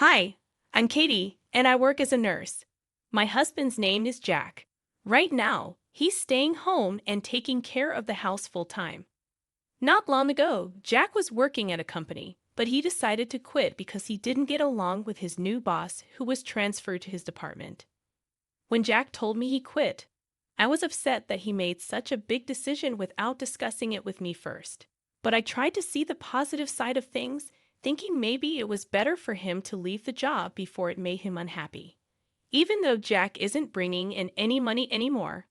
Hi, I'm Katie, and I work as a nurse. My husband's name is Jack. Right now, he's staying home and taking care of the house full time. Not long ago, Jack was working at a company, but he decided to quit because he didn't get along with his new boss who was transferred to his department. When Jack told me he quit, I was upset that he made such a big decision without discussing it with me first. But I tried to see the positive side of things, thinking maybe it was better for him to leave the job before it made him unhappy. Even though Jack isn't bringing in any money anymore,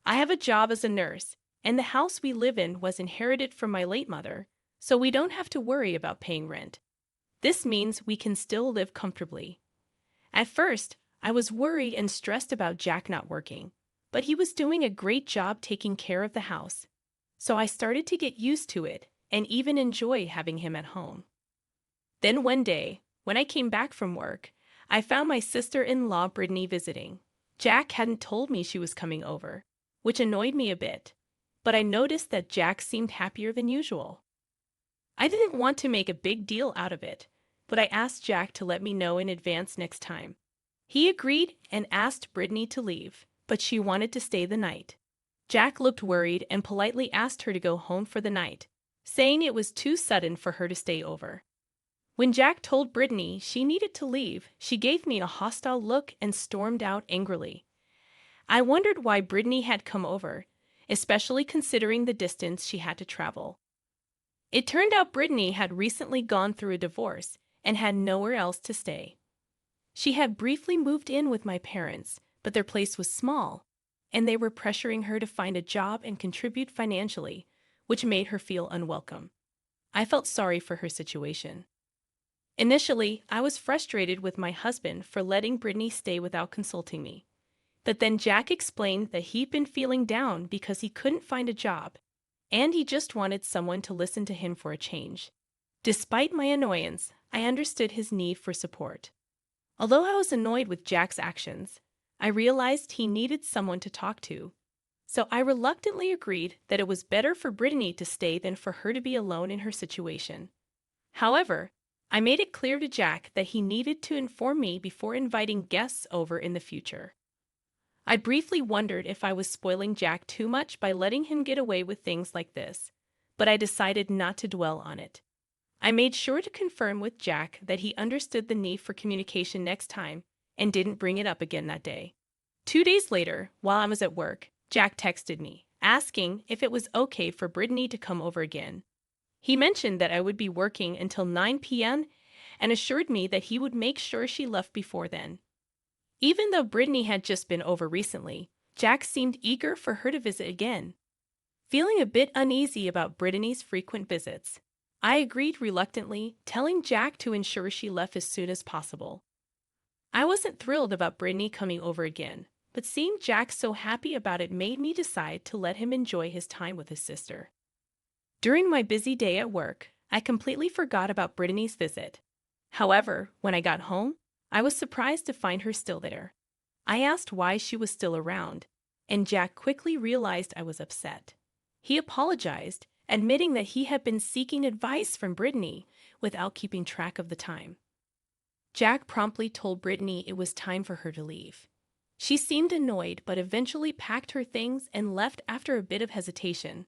I have a job as a nurse, and the house we live in was inherited from my late mother, so we don't have to worry about paying rent. This means we can still live comfortably. At first, I was worried and stressed about Jack not working, but he was doing a great job taking care of the house. So I started to get used to it and even enjoy having him at home. Then one day, when I came back from work, I found my sister-in-law Brittany visiting. Jack hadn't told me she was coming over, which annoyed me a bit, but I noticed that Jack seemed happier than usual. I didn't want to make a big deal out of it, but I asked Jack to let me know in advance next time. He agreed and asked Brittany to leave, but she wanted to stay the night. Jack looked worried and politely asked her to go home for the night, saying it was too sudden for her to stay over. When Jack told Brittany she needed to leave, she gave me a hostile look and stormed out angrily. I wondered why Brittany had come over, especially considering the distance she had to travel. It turned out Brittany had recently gone through a divorce and had nowhere else to stay. She had briefly moved in with my parents, but their place was small, and they were pressuring her to find a job and contribute financially, which made her feel unwelcome. I felt sorry for her situation. Initially, I was frustrated with my husband for letting Brittany stay without consulting me. But then Jack explained that he'd been feeling down because he couldn't find a job, and he just wanted someone to listen to him for a change. Despite my annoyance, I understood his need for support. Although I was annoyed with Jack's actions, I realized he needed someone to talk to. So I reluctantly agreed that it was better for Brittany to stay than for her to be alone in her situation. However, I made it clear to Jack that he needed to inform me before inviting guests over in the future. I briefly wondered if I was spoiling Jack too much by letting him get away with things like this, but I decided not to dwell on it. I made sure to confirm with Jack that he understood the need for communication next time and didn't bring it up again that day. 2 days later, while I was at work, Jack texted me, asking if it was okay for Brittany to come over again. He mentioned that I would be working until 9 p.m. and assured me that he would make sure she left before then. Even though Brittany had just been over recently, Jack seemed eager for her to visit again. Feeling a bit uneasy about Brittany's frequent visits, I agreed reluctantly, telling Jack to ensure she left as soon as possible. I wasn't thrilled about Brittany coming over again, but seeing Jack so happy about it made me decide to let him enjoy his time with his sister. During my busy day at work, I completely forgot about Brittany's visit. However, when I got home, I was surprised to find her still there. I asked why she was still around, and Jack quickly realized I was upset. He apologized, admitting that he had been seeking advice from Brittany without keeping track of the time. Jack promptly told Brittany it was time for her to leave. She seemed annoyed but eventually packed her things and left after a bit of hesitation.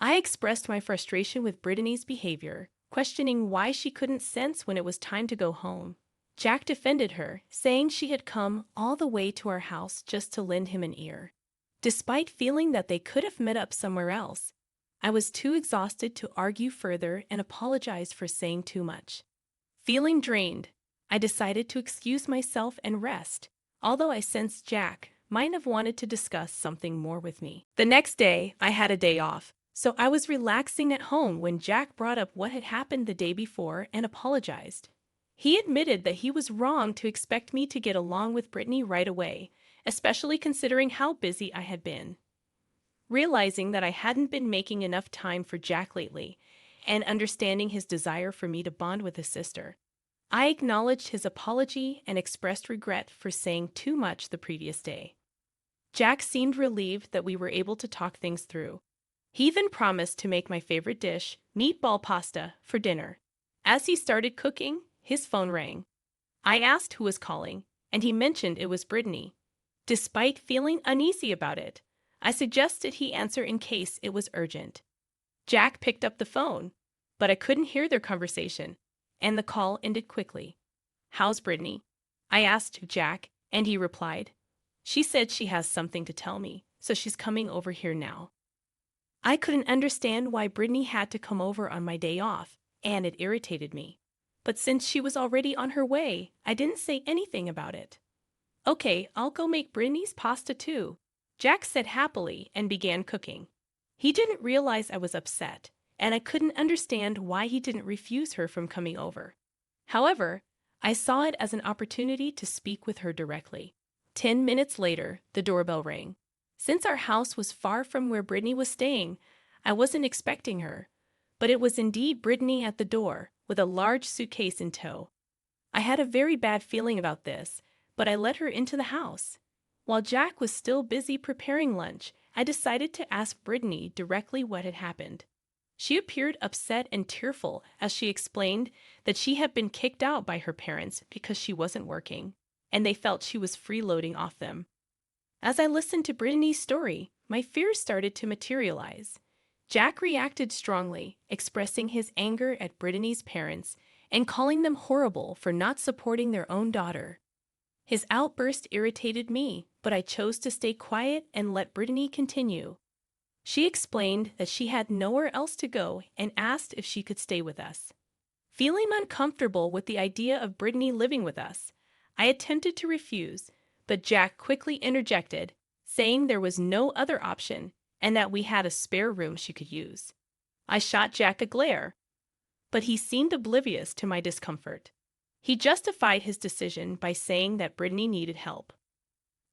I expressed my frustration with Brittany's behavior, questioning why she couldn't sense when it was time to go home. Jack defended her, saying she had come all the way to our house just to lend him an ear. Despite feeling that they could have met up somewhere else, I was too exhausted to argue further and apologized for saying too much. Feeling drained, I decided to excuse myself and rest, although I sensed Jack might have wanted to discuss something more with me. The next day, I had a day off, so I was relaxing at home when Jack brought up what had happened the day before and apologized. He admitted that he was wrong to expect me to get along with Brittany right away, especially considering how busy I had been. Realizing that I hadn't been making enough time for Jack lately, and understanding his desire for me to bond with his sister, I acknowledged his apology and expressed regret for saying too much the previous day. Jack seemed relieved that we were able to talk things through. He even promised to make my favorite dish, meatball pasta, for dinner. As he started cooking, his phone rang. I asked who was calling, and he mentioned it was Brittany. Despite feeling uneasy about it, I suggested he answer in case it was urgent. Jack picked up the phone, but I couldn't hear their conversation, and the call ended quickly. "How's Brittany?" I asked Jack, and he replied, "She said she has something to tell me, so she's coming over here now." I couldn't understand why Brittany had to come over on my day off, and it irritated me. But since she was already on her way, I didn't say anything about it. "Okay, I'll go make Brittany's pasta too," Jack said happily and began cooking. He didn't realize I was upset, and I couldn't understand why he didn't refuse her from coming over. However, I saw it as an opportunity to speak with her directly. 10 minutes later, the doorbell rang. Since our house was far from where Brittany was staying, I wasn't expecting her, but it was indeed Brittany at the door, with a large suitcase in tow. I had a very bad feeling about this, but I let her into the house. While Jack was still busy preparing lunch, I decided to ask Brittany directly what had happened. She appeared upset and tearful as she explained that she had been kicked out by her parents because she wasn't working, and they felt she was freeloading off them. As I listened to Brittany's story, my fears started to materialize. Jack reacted strongly, expressing his anger at Brittany's parents and calling them horrible for not supporting their own daughter. His outburst irritated me, but I chose to stay quiet and let Brittany continue. She explained that she had nowhere else to go and asked if she could stay with us. Feeling uncomfortable with the idea of Brittany living with us, I attempted to refuse, but Jack quickly interjected, saying there was no other option and that we had a spare room she could use. I shot Jack a glare, but he seemed oblivious to my discomfort. He justified his decision by saying that Brittany needed help.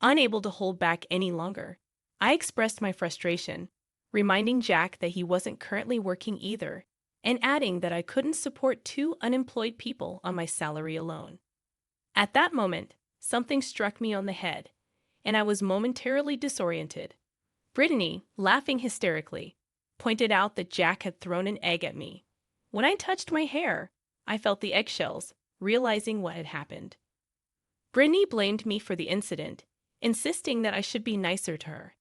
Unable to hold back any longer, I expressed my frustration, reminding Jack that he wasn't currently working either, and adding that I couldn't support two unemployed people on my salary alone. At that moment, something struck me on the head, and I was momentarily disoriented. Brittany, laughing hysterically, pointed out that Jack had thrown an egg at me. When I touched my hair, I felt the eggshells, realizing what had happened. Brittany blamed me for the incident, insisting that I should be nicer to her.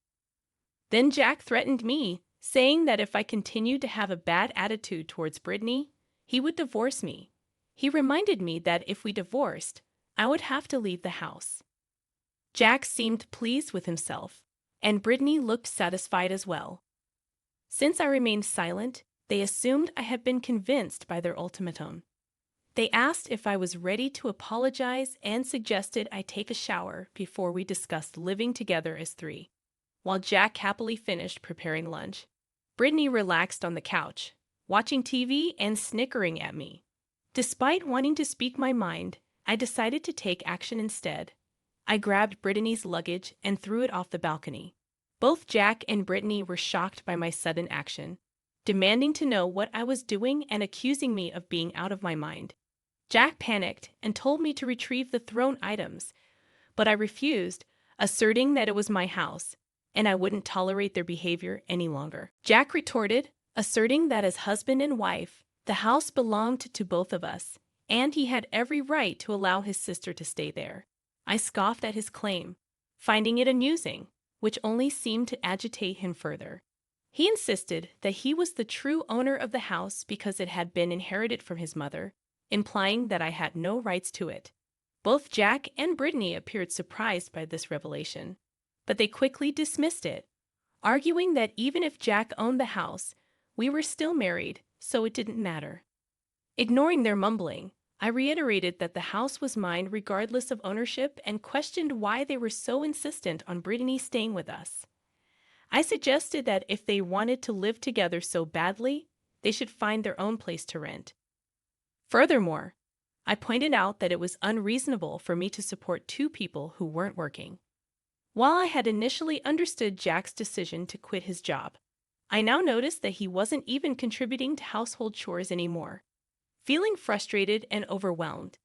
Then Jack threatened me, saying that if I continued to have a bad attitude towards Brittany, he would divorce me. He reminded me that if we divorced, I would have to leave the house. Jack seemed pleased with himself, and Brittany looked satisfied as well. Since I remained silent, they assumed I had been convinced by their ultimatum. They asked if I was ready to apologize and suggested I take a shower before we discussed living together as three. While Jack happily finished preparing lunch, Brittany relaxed on the couch, watching TV and snickering at me. Despite wanting to speak my mind, I decided to take action instead. I grabbed Brittany's luggage and threw it off the balcony. Both Jack and Brittany were shocked by my sudden action, demanding to know what I was doing and accusing me of being out of my mind. Jack panicked and told me to retrieve the thrown items, but I refused, asserting that it was my house, and I wouldn't tolerate their behavior any longer. Jack retorted, asserting that as husband and wife, the house belonged to both of us, and he had every right to allow his sister to stay there. I scoffed at his claim, finding it amusing, which only seemed to agitate him further. He insisted that he was the true owner of the house because it had been inherited from his mother, implying that I had no rights to it. Both Jack and Brittany appeared surprised by this revelation, but they quickly dismissed it, arguing that even if Jack owned the house, we were still married, so it didn't matter. Ignoring their mumbling, I reiterated that the house was mine regardless of ownership and questioned why they were so insistent on Brittany staying with us. I suggested that if they wanted to live together so badly, they should find their own place to rent. Furthermore, I pointed out that it was unreasonable for me to support two people who weren't working. While I had initially understood Jack's decision to quit his job, I now noticed that he wasn't even contributing to household chores anymore. Feeling frustrated and overwhelmed,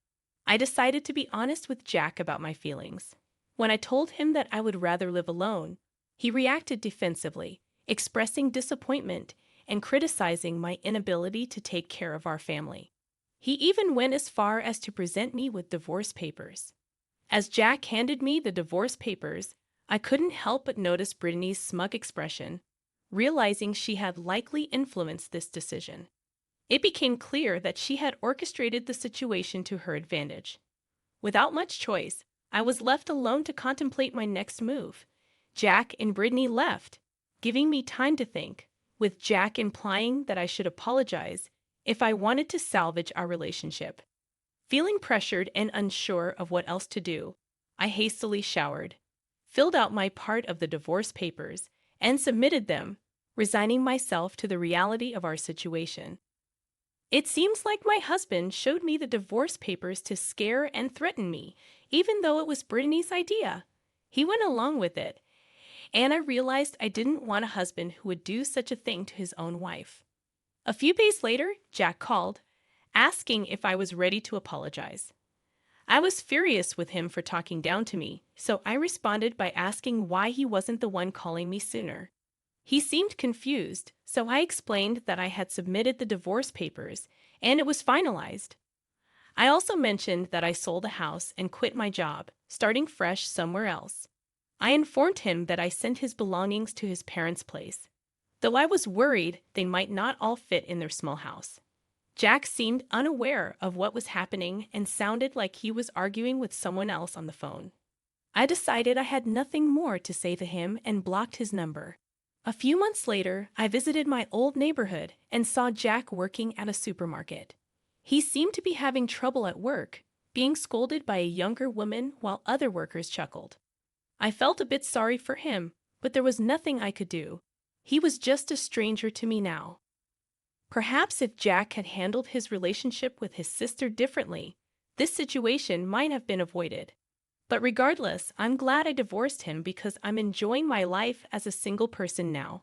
I decided to be honest with Jack about my feelings. When I told him that I would rather live alone, he reacted defensively, expressing disappointment and criticizing my inability to take care of our family. He even went as far as to present me with divorce papers. As Jack handed me the divorce papers, I couldn't help but notice Brittany's smug expression, realizing she had likely influenced this decision. It became clear that she had orchestrated the situation to her advantage. Without much choice, I was left alone to contemplate my next move. Jack and Brittany left, giving me time to think, with Jack implying that I should apologize if I wanted to salvage our relationship. Feeling pressured and unsure of what else to do, I hastily showered, filled out my part of the divorce papers, and submitted them, resigning myself to the reality of our situation. It seems like my husband showed me the divorce papers to scare and threaten me, even though it was Brittany's idea. He went along with it, and I realized I didn't want a husband who would do such a thing to his own wife. A few days later, Jack called, asking if I was ready to apologize. I was furious with him for talking down to me, so I responded by asking why he wasn't the one calling me sooner. He seemed confused, so I explained that I had submitted the divorce papers and it was finalized. I also mentioned that I sold the house and quit my job, starting fresh somewhere else. I informed him that I sent his belongings to his parents' place, though I was worried they might not all fit in their small house. Jack seemed unaware of what was happening and sounded like he was arguing with someone else on the phone. I decided I had nothing more to say to him and blocked his number. A few months later, I visited my old neighborhood and saw Jack working at a supermarket. He seemed to be having trouble at work, being scolded by a younger woman while other workers chuckled. I felt a bit sorry for him, but there was nothing I could do. He was just a stranger to me now. Perhaps if Jack had handled his relationship with his sister differently, this situation might have been avoided. But regardless, I'm glad I divorced him because I'm enjoying my life as a single person now.